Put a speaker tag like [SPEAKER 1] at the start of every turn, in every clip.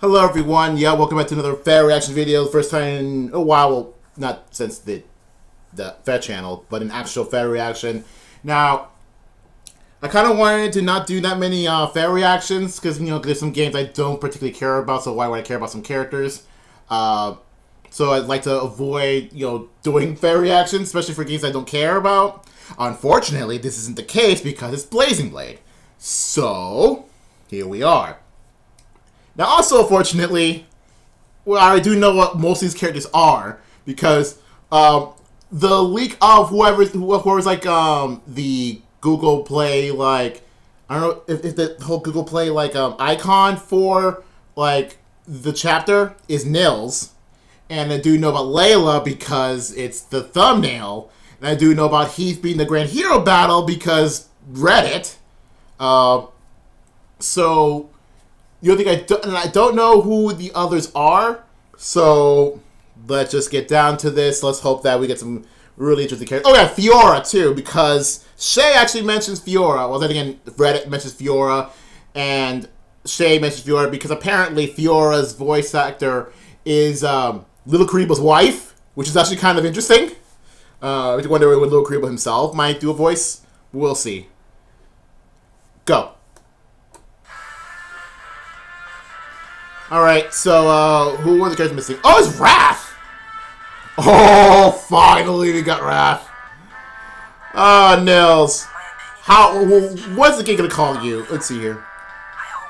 [SPEAKER 1] Hello everyone, yeah, welcome back to another fair reaction video. First time in a while, well, not since the fair channel, but an actual fair reaction. Now, I kind of wanted to not do that many fair reactions, because, you know, there's some games I don't particularly care about, so why would I care about some characters? So I'd like to avoid, you know, doing fair reactions, especially for games I don't care about. Unfortunately, this isn't the case because it's Blazing Blade. So, here we are. Now, also, fortunately, well, I do know what most of these characters are, because the leak of whoever's like the Google Play, like, I don't know if the whole Google Play like icon for like the chapter is Nils, and I do know about Layla because it's the thumbnail, and I do know about Heath being the Grand Hero battle because Reddit. So. You think I don't know who the others are, so let's just get down to this. Let's hope that we get some really interesting characters. Oh yeah, Fiora too, because Shay actually mentions Fiora. Well, then again, Reddit mentions Fiora, and Shay mentions Fiora because apparently Fiora's voice actor is Little Kariba's wife, which is actually kind of interesting. I wonder if Little Kariba himself might do a voice. We'll see. Go. Alright, so, who were the characters missing? Oh, it's Wrath! Oh, finally we got Wrath. Ah, Nils. What's the game gonna call you? Let's see here.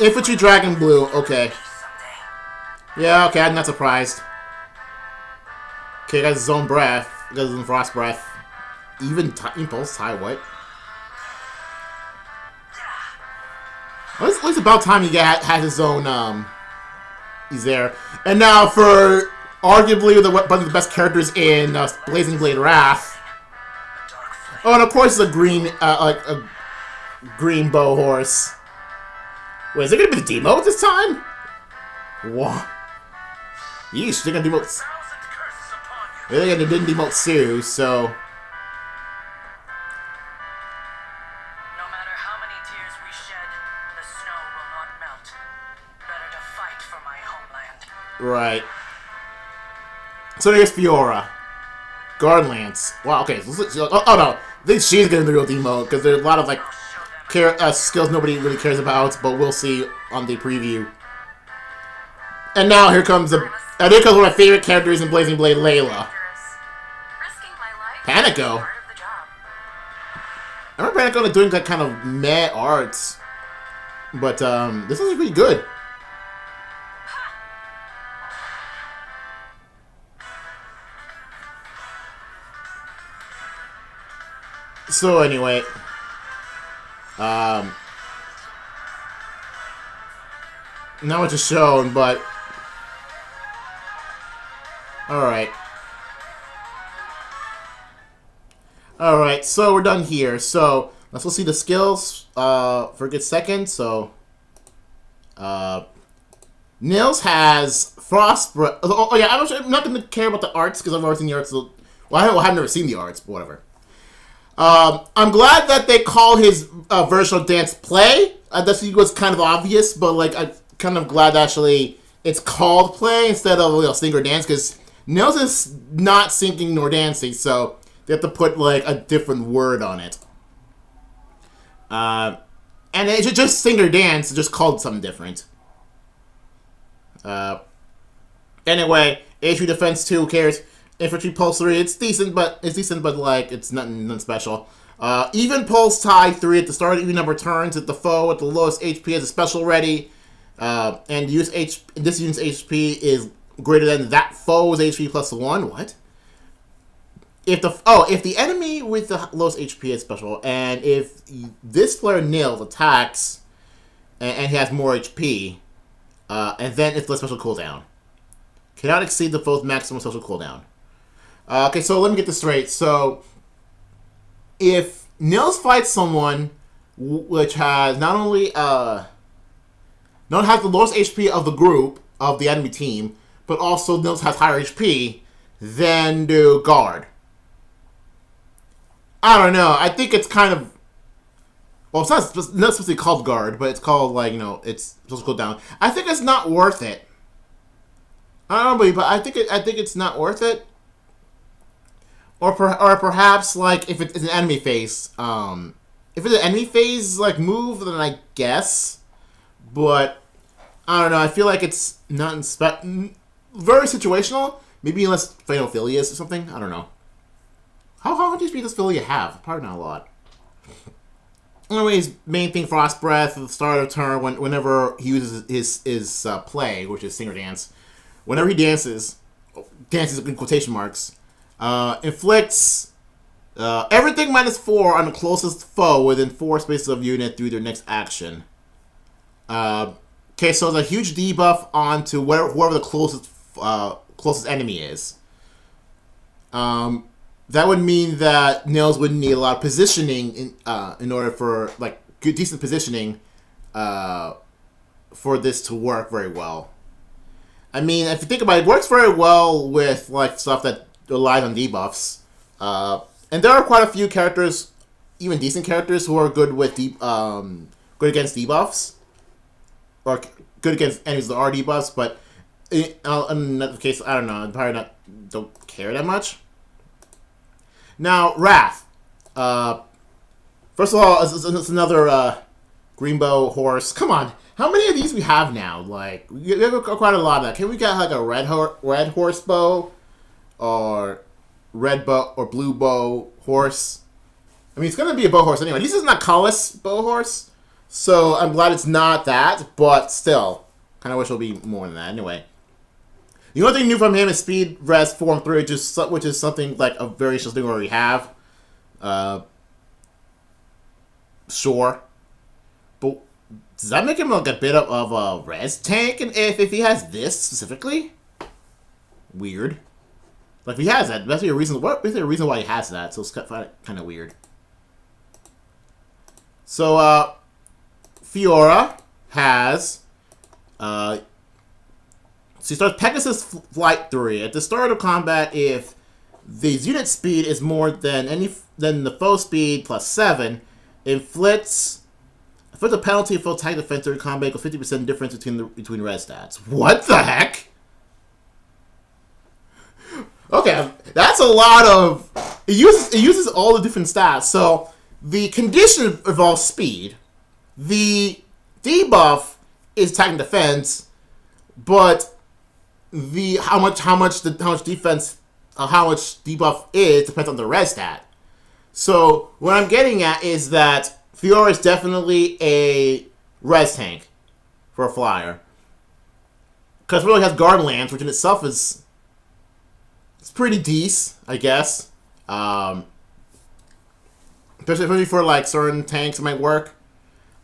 [SPEAKER 1] Infantry Dragon Blue, okay. Yeah, okay, I'm not surprised. Okay, got his own breath. Got his own frost breath. Even Impulse Tie, what? Well, it's about time he had his own, he's there. And now for arguably one of the best characters in Blazing Blade Wrath. Oh, and of course the green, like a green bow horse. Wait, is it gonna be the demote this time? What? Yeesh, they're gonna demote. They're gonna demote Sue, so. Right. So there's Fiora. Guardlance. Wow, okay. Oh no. I think she's getting the real demote, because there's a lot of, like, skills nobody really cares about, but we'll see on the preview. And now here comes one of my favorite characters in Blazing Blade, Layla. Panico? I remember Panico doing that kind of meh arts. But, this one's pretty good. So anyway, now it's just shown, but alright, so we're done here. So let's go see the skills for a good second. So Nils has Frost Breath. Oh yeah, I'm not going to care about the arts because I've already seen the arts. Well, I've never seen the arts, but whatever. I'm glad that they call his version of dance play. That was kind of obvious, but like I'm kind of glad that actually it's called play instead of, you know, sing or dance, because Nils is not singing nor dancing, so they have to put like a different word on it. And it should just sing or dance, just called something different. Anyway, HP Defense 2, who cares? Infantry Pulse 3, it's decent, but like it's nothing special. Even Pulse Tie 3 at the start of even number turns at the foe at the lowest HP as a special ready, and this unit's HP is greater than that foe's HP plus 1. What? If the enemy with the lowest HP is special, and if this player Nils attacks and he has more HP, and then it's less special cooldown, cannot exceed the foe's maximum special cooldown. Okay, so let me get this straight. So, if Nils fights someone which has not only has the lowest HP of the group of the enemy team, but also Nils has higher HP, then do guard. I don't know. I think it's kind of Well, it's not supposed to be called guard, but it's called, like, you know, it's supposed to go down. I think it's not worth it. I don't know, but I think it's not worth it. Or perhaps like if it's an enemy phase, if it's an enemy phase like move, then I guess. But I don't know. I feel like it's not very situational. Maybe unless Fatal Philius or something. I don't know. How much HP does Philia have? Probably not a lot. Anyways, main thing, Frost Breath at the start of the turn, whenever he uses his play, which is Singer Dance, whenever he dances in quotation marks, inflicts everything -4 on the closest foe within 4 spaces of unit through their next action. Okay, so it's a huge debuff onto whoever the closest enemy is. That would mean that Nils would need a lot of positioning in order for like decent positioning for this to work very well. I mean, if you think about it, it works very well with like stuff that relies on debuffs. And there are quite a few characters, even decent characters, who are good with good against debuffs, or good against enemies that are debuffs. But in that case, I don't know. I don't care that much. Now, Wrath. First of all, it's another Greenbow horse. Come on, how many of these we have now? Like, we have quite a lot of that. Can we get like a red horse bow, or red bow or blue bow horse? I mean, it's gonna be a bow horse anyway. This is not Cullis bow horse, so I'm glad it's not that. But still, kind of wish it'll be more than that. Anyway. The only thing new from him is Speed Res Form 3, which is something like a very special thing we already have. Sure. But does that make him like a bit of a res tank? And if he has this specifically? Weird. Like, if he has that, that's a reason. What is there a reason why he has that? So it's kind of weird. So, Fiora has so he starts Pegasus Flight 3. At the start of combat, if the unit speed is more than the foe speed plus 7, inflicts a penalty for attack defense during combat with 50% difference between res stats. What the heck? Okay, that's a lot of. It uses all the different stats. So the condition involves speed. The debuff is attack and defense, but how much defense, how much debuff is depends on the res stat. So what I'm getting at is that Fiora is definitely a res tank for a flyer, because it really has Guard Lance, which in itself it's pretty decent, I guess. Especially for like certain tanks, it might work.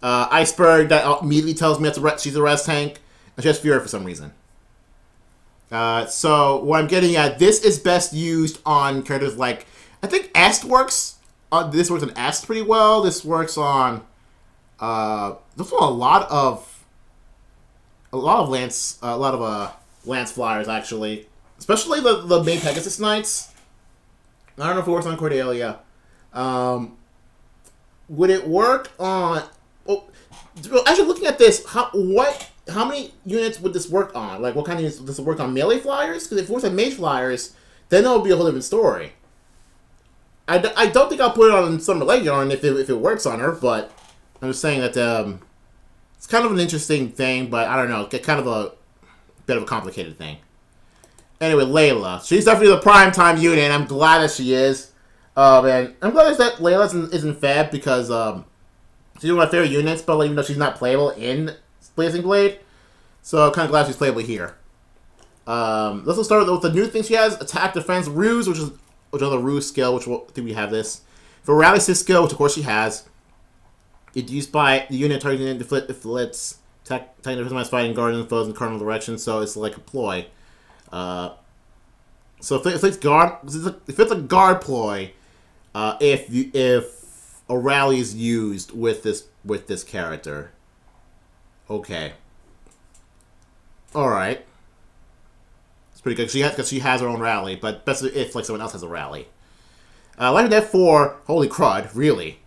[SPEAKER 1] Iceberg, that immediately tells me she's a res tank, and she has Fiora for some reason. So what I'm getting at, this is best used on characters like, I think Est works. This works on Est pretty well. This works on a lot of Lance flyers actually, especially the main Pegasus Knights. I don't know if it works on Cordelia. Would it work on? Oh, actually, looking at this, how many units would this work on? Like, what kind of units would this work on? Melee flyers? Because if it works on mage flyers, then it'll be a whole different story. I don't think I'll put it on Summer Legion if it works on her, but I'm just saying that it's kind of an interesting thing, but I don't know, kind of a bit of a complicated thing. Anyway, Layla. She's definitely the prime time unit, and I'm glad that she is. And I'm glad that Layla isn't Fab, because she's one of my favorite units, but even though she's not playable in Blazing Blade, so I'm kind of glad she's playable here. Let's start with the new thing she has: Attack, Defense, Ruse, which is another Ruse skill, which I think we have this. For Rally Assist skill, which of course she has, it's used by the unit targeting it if it's attack, defense, fighting, guarding foes in cardinal direction, so it's like a ploy. So if it's a guard ploy, if a rally is used with this character. Okay. All right. It's pretty good because she has her own rally, but best if like someone else has a rally. Like F4, holy crud, really.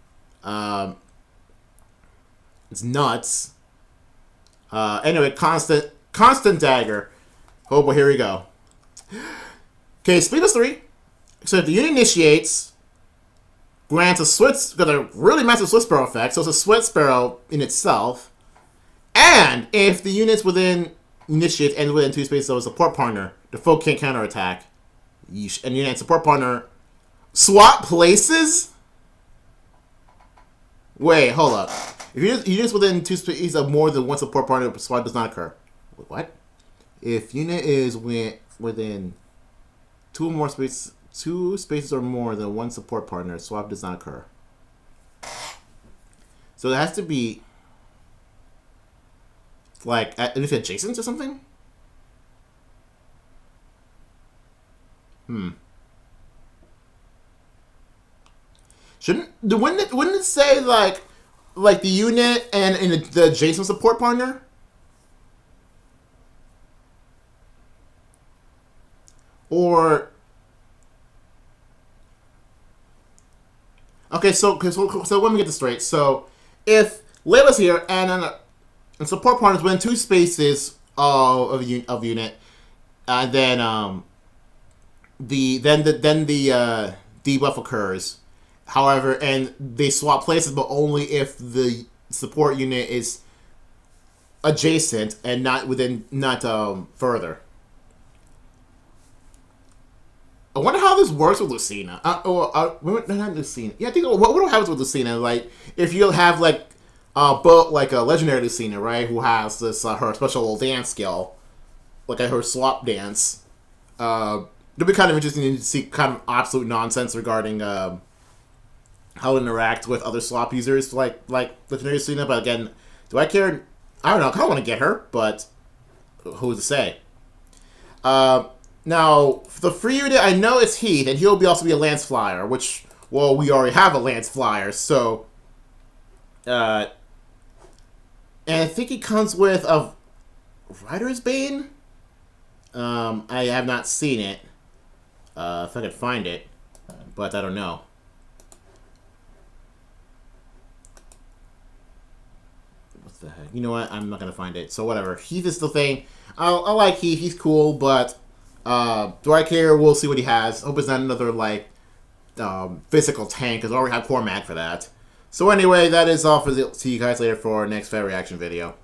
[SPEAKER 1] It's nuts. Anyway, constant dagger. Oh boy, here we go. Okay, speed is 3. So if the unit initiates, grants got a really massive Swift Sparrow effect, so it's a Swift Sparrow in itself. And if the units within initiates and within 2 spaces of a support partner, the foe can't counterattack. Yeesh. And unit support partner swap places? Wait, hold up. If units within 2 spaces of more than one support partner, swap does not occur. What? If unit is within 2 or more spaces, 2 spaces or more than one support partner, swap does not occur. So it has to be like if adjacent or something. Wouldn't it say like the unit and the adjacent support partner? Or okay, so let me get this straight. So if Layla's here and support partners within 2 spaces of unit, and then the debuff occurs. However, and they swap places, but only if the support unit is adjacent and not further. I wonder how this works with Lucina. Not Lucina. Yeah, I think what happens with Lucina? Like, if you have both like a legendary Lucina, right, who has this her special little dance skill, like her swap dance. It'll be kind of interesting to see kind of absolute nonsense regarding how to interact with other swap users like legendary Lucina. But again, do I care? I don't know. I kind of want to get her, but who's to say? Now, for the free unit, I know it's Heath, and he'll also be a Lance Flyer, which, well, we already have a Lance Flyer, so... and I think he comes with a Rider's Bane? I have not seen it. If I could find it, but I don't know. What the heck? You know what? I'm not gonna find it, so whatever. Heath is the thing. I like Heath, he's cool, but... do I care? We'll see what he has. Hope it's not another, physical tank, because I already have Cormac for that. So anyway, that is all for see you guys later for our next Fair Reaction video.